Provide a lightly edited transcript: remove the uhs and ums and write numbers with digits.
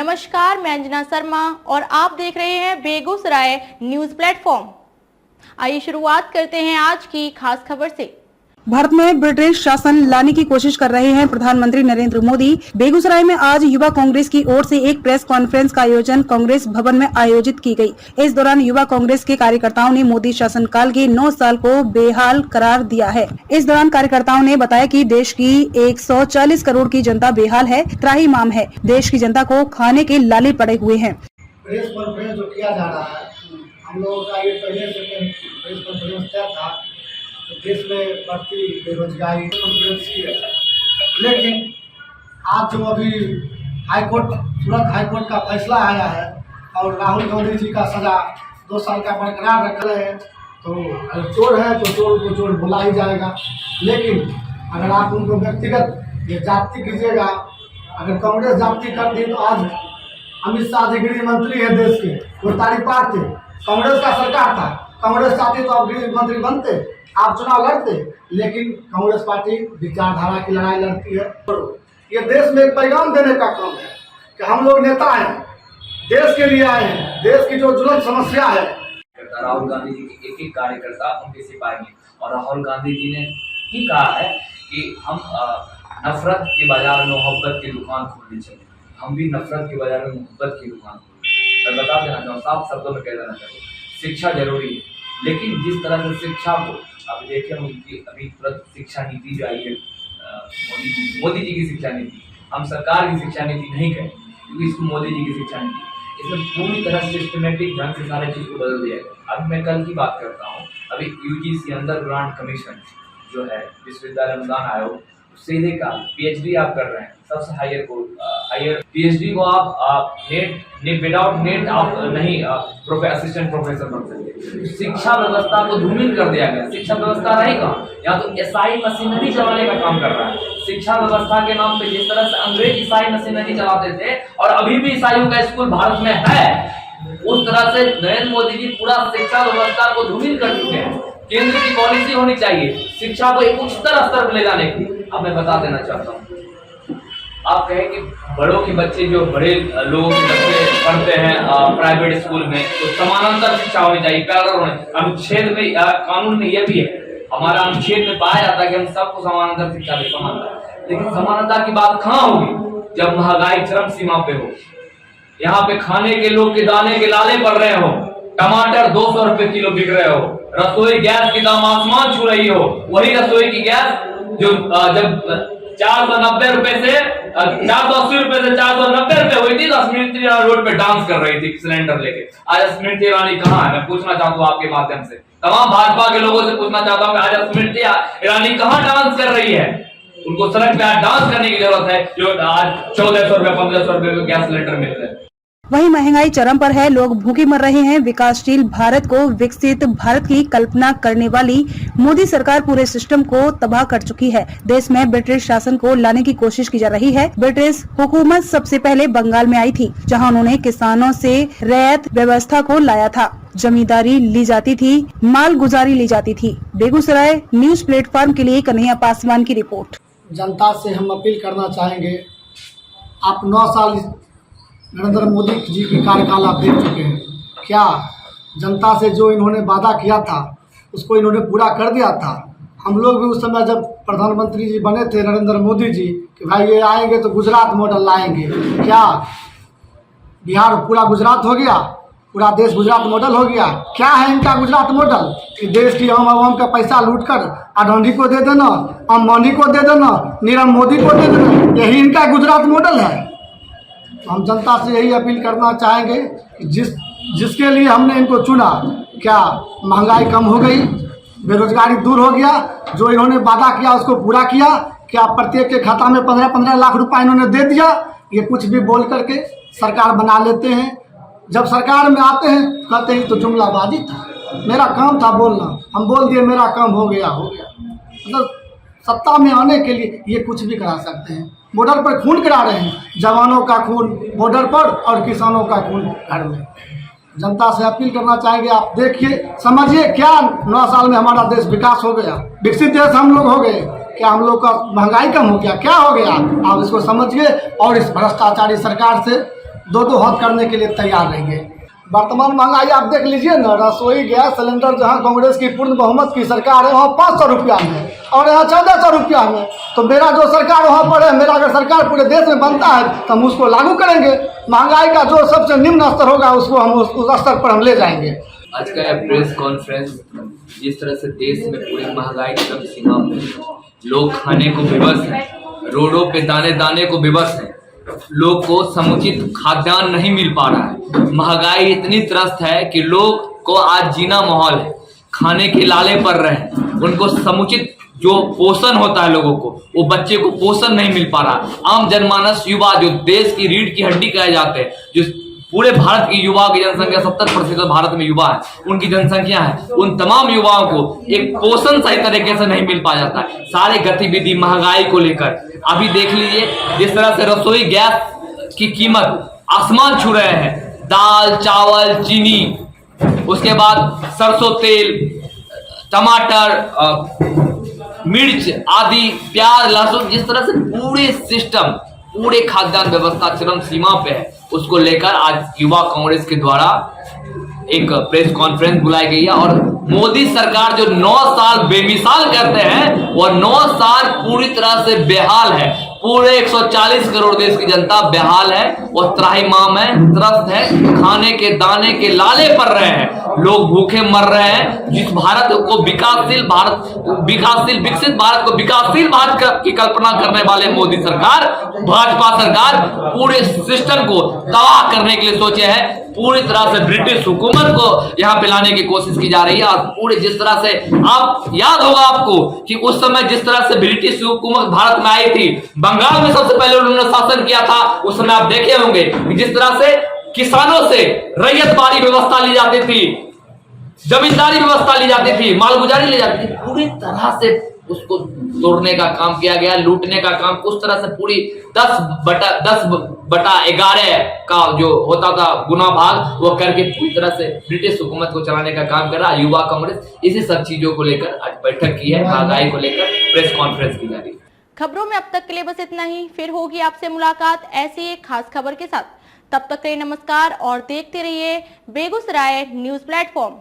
नमस्कार, मैं अंजना शर्मा और आप देख रहे हैं बेगूसराय न्यूज प्लेटफॉर्म। आइए शुरुआत करते हैं आज की खास खबर से। भारत में ब्रिटिश शासन लाने की कोशिश कर रहे हैं प्रधानमंत्री नरेंद्र मोदी। बेगूसराय में आज युवा कांग्रेस की ओर से एक प्रेस कॉन्फ्रेंस का आयोजन कांग्रेस भवन में आयोजित की गई। इस दौरान युवा कांग्रेस के कार्यकर्ताओं ने मोदी शासनकाल के 9 साल को बेहाल करार दिया है। इस दौरान कार्यकर्ताओं ने बताया कि देश की 140 करोड़ की जनता बेहाल है, त्राहिमाम है। देश की जनता को खाने के लाले पड़े हुए हैं। प्रेस कॉन्फ्रेंस जो किया जा रहा है, हम लोगों का ये पहले से प्रेस कॉन्फ्रेंस तय था। देश में बढ़ती बेरोजगारी कॉन्फ्रेंस की है, लेकिन आज जो अभी सूरत हाईकोर्ट का फैसला आया है और राहुल गांधी जी का सजा 2 साल का बरकरार रख रहे हैं, तो अगर चोर है तो चोर को चोर बोला ही जाएगा। लेकिन अगर आप उनको व्यक्तिगत ये जाति कीजिएगा, अगर कांग्रेस जाति कर दी तो आज अमित शाह जी गृह मंत्री है देश के, वो तारीपार थे, कांग्रेस का सरकार था, कांग्रेस चाहती तो आप गृह मंत्री बनते, आप चुनाव लड़ते। लेकिन कांग्रेस पार्टी विचारधारा की लड़ाई लड़ती है। ये देश में एक पैगाम देने का काम है कि हम लोग नेता हैं, देश के लिए आए हैं, देश की जो जुल्म समस्या है। राहुल गांधी जी के एक कार्यकर्ता उनके सिपाही हैं और राहुल गांधी जी ने ही कहा है कि हम नफरत के बाजार में मोहब्बत की दुकान खोलनी चाहिए। हम भी नफरत के बाजार में मोहब्बत की दुकान खोलें। मैं बता देना चाहूँ, साफ शब्दों में कह देना चाहूँ, शिक्षा जरूरी है, लेकिन जिस तरह से शिक्षा को आप देखें, उनकी अभी तुरंत शिक्षा नीति जो आई है मोदी जी की शिक्षा नीति, हम सरकार की शिक्षा नीति नहीं कहें क्योंकि इसको मोदी जी की शिक्षा नीति, इसमें पूरी तरह सिस्टमेटिक ढंग से सारे चीज़ को बदल दिया गया। अब मैं कल की बात करता हूँ, अभी यूजीसी अंडरग्राउंड कमीशन जो है विश्वविद्यालय अनुदान आयोग, सीधे का पीएचडी आप कर रहे हैं, सबसे हायर पीएचडी को आप नेट विदाउट नेट आप नहीं असिस्टेंट प्रोफेसर बन सकते। शिक्षा व्यवस्था को धूमिल कर दिया गया। शिक्षा व्यवस्था रही कहाँ? यहाँ तो ईसाई मशीनरी चलाने का काम कर रहा है। शिक्षा व्यवस्था के नाम पे जिस तरह से अंग्रेज ईसाई मशीनरी चलाते थे और अभी भी ईसाइयों का स्कूल भारत में है, उस तरह से नरेंद्र मोदी जी पूरा शिक्षा व्यवस्था को धूमिल कर चुके हैं। केंद्र की पॉलिसी होनी चाहिए शिक्षा को एक उच्चतर स्तर पर ले जाने की। अब मैं बता देना चाहता हूँ, आप कहें कि बड़ों के बच्चे जो बड़े लोगों के बच्चे पढ़ते हैं प्राइवेट स्कूल में, तो समानांतर शिक्षा होनी चाहिए, पैरेलल होनी। अनुच्छेद में कानून में यह भी है, हमारा अनुच्छेद में पाया जाता है कि हम सबको समानांतर शिक्षा दे, समानता। लेकिन समानता की बात कहाँ होगी जब महंगाई चरम सीमा पे हो, यहाँ पे खाने के लोग के दाने के लाले पड़ रहे हो, टमाटर 200 रुपए किलो बिक रहे हो, रसोई गैस की दाम आसमान छू रही हो। वही रसोई की गैस जो जब 490 रुपए से 480 रुपए से 490 रुपए हुई थी, तो स्मृति ईरानी रोड पे डांस कर रही थी सिलेंडर लेके। आज स्मृति ईरानी कहाँ है? मैं पूछना चाहता हूँ आपके माध्यम से, तमाम भाजपा के लोगों से पूछना चाहता हूँ कि आज स्मृति ईरानी कहाँ डांस कर रही है? उनको सड़क पे डांस करने की जरूरत है जो आज 1400 रुपए 1500 रुपए में गैस सिलेंडर मिल रहे हैं। वहीं महंगाई चरम पर है, लोग भूखे मर रहे हैं। विकासशील भारत को विकसित भारत की कल्पना करने वाली मोदी सरकार पूरे सिस्टम को तबाह कर चुकी है। देश में ब्रिटिश शासन को लाने की कोशिश की जा रही है। ब्रिटिश हुकूमत सबसे पहले बंगाल में आई थी, जहां उन्होंने किसानों से रैयत व्यवस्था को लाया था, जमींदारी ली जाती थी, मालगुजारी ली जाती थी। बेगूसराय न्यूज प्लेटफॉर्म के लिए कन्हैया पासवान की रिपोर्ट। जनता से हम अपील करना चाहेंगे, आप 9 साल नरेंद्र मोदी जी की कार्यकाल आप देख चुके हैं। क्या जनता से जो इन्होंने वादा किया था उसको इन्होंने पूरा कर दिया था? हम लोग भी उस समय जब प्रधानमंत्री जी बने थे नरेंद्र मोदी जी कि भाई ये आएंगे तो गुजरात मॉडल लाएंगे। क्या बिहार पूरा गुजरात हो गया? पूरा देश गुजरात मॉडल हो गया? क्या है इनका गुजरात मॉडल? कि देश की आवाम का पैसा लूटकर अडानी को दे देना, अंबानी को दे देना, नीरव मोदी को दे देना, यही इनका गुजरात मॉडल है। तो हम जनता से यही अपील करना चाहेंगे कि जिसके लिए हमने इनको चुना, क्या महंगाई कम हो गई, बेरोजगारी दूर हो गया, जो इन्होंने वादा किया उसको पूरा किया? क्या प्रत्येक के खाता में 15-15 लाख रुपए इन्होंने दे दिया? ये कुछ भी बोल करके सरकार बना लेते हैं। जब सरकार में आते हैं कहते हैं तो जुमलाबाजी था, मेरा काम था बोलना, हम बोल दिए, मेरा काम हो गया। मतलब सत्ता में आने के लिए ये कुछ भी करा सकते हैं। बॉर्डर पर खून करा रहे हैं, जवानों का खून बॉर्डर पर और किसानों का खून घर में। जनता से अपील करना चाहेंगे, आप देखिए, समझिए, क्या 9 साल में हमारा देश विकास हो गया, विकसित देश हम लोग हो गए। क्या हम लोग का महंगाई कम हो गया? क्या हो गया? आप इसको समझिए और इस भ्रष्टाचारी सरकार से दो हाथ करने के लिए तैयार रहेंगे। वर्तमान महंगाई आप देख लीजिए ना, रसोई गैस सिलेंडर जहाँ कांग्रेस की पूर्ण बहुमत की सरकार है वहाँ 500 रुपया में और यहाँ 1400 रुपया में। तो मेरा जो सरकार वहाँ पर है, मेरा अगर सरकार पूरे देश में बनता है तो हम उसको लागू करेंगे। महंगाई का जो सबसे निम्न स्तर होगा उसको हम उस स्तर पर हम ले जाएंगे। आज का प्रेस कॉन्फ्रेंस जिस तरह से देश में पूरी महंगाई की चरम सीमा पर, लोग खाने को विवश हैं, रोडों पे दाने दाने को विवश हैं, लोग को समुचित खाद्यान्न नहीं मिल पा रहा है। महंगाई इतनी त्रस्त है कि लोग को आज जीना माहौल है, खाने के लाले पड़ रहे हैं, उनको समुचित जो पोषण होता है लोगों को, वो बच्चे को पोषण नहीं मिल पा रहा। आम जनमानस युवा जो देश की रीढ़ की हड्डी कहे जाते हैं, जो पूरे भारत की युवाओं की जनसंख्या 70% भारत में युवा है, उनकी जनसंख्या है, उन तमाम युवाओं को एक पोषण सही तरीके से नहीं मिल पा जाता है। सारे गतिविधि महंगाई को लेकर अभी देख लीजिए, जिस तरह से रसोई गैस की कीमत आसमान छू रहे हैं, दाल चावल चीनी, उसके बाद सरसों तेल, टमाटर, मिर्च आदि, प्याज लहसुन, जिस तरह से पूरे सिस्टम, पूरे खाद्यान्न व्यवस्था चरम सीमा पे है, उसको लेकर आज युवा कांग्रेस के द्वारा एक प्रेस कॉन्फ्रेंस बुलाई गई है। और मोदी सरकार जो 9 साल बेमिसाल करते हैं, वो 9 साल पूरी तरह से बेहाल है। पूरे 140 करोड़ देश की जनता बेहाल है और त्राहिमाम है, त्रस्त है, खाने के दाने के लाले पड़ रहे हैं, लोग भूखे मर रहे हैं। जिस भारत को विकासशील विकसित भारत को विकासशील भारत की कल्पना करने वाले मोदी सरकार, भाजपा सरकार पूरे सिस्टम को तबाह करने के लिए सोचे हैं। पूरी तरह से ब्रिटिश हुकूमत को यहाँ पे लाने की कोशिश की जा रही है। और पूरे जिस तरह से आप याद होगा आपको कि उस समय जिस तरह से ब्रिटिश हुकूमत भारत में आई थी, बंगाल में सबसे पहले उन्होंने शासन किया था, उस समय आप देखे होंगे कि जिस तरह से किसानों से रैयतवारी व्यवस्था ली जाती थी, जमींदारी व्यवस्था ली जाती थी, मालगुजारी ली जाती थी, पूरी तरह से उसको तोड़ने का काम किया गया, लूटने का काम उस तरह से पूरी 10/11 का जो होता था गुना भाग, वो करके पूरी तरह से ब्रिटिश हुकूमत को चलाने का काम कर रहा है। युवा कांग्रेस इसी सब चीजों को लेकर आज बैठक की है, महंगाई को लेकर प्रेस कॉन्फ्रेंस की जा रही है। खबरों में अब तक के लिए बस इतना ही, फिर होगी आपसे मुलाकात ऐसी एक खास खबर के साथ। तब तक के लिए नमस्कार और देखते रहिए बेगूसराय न्यूज प्लेटफॉर्म।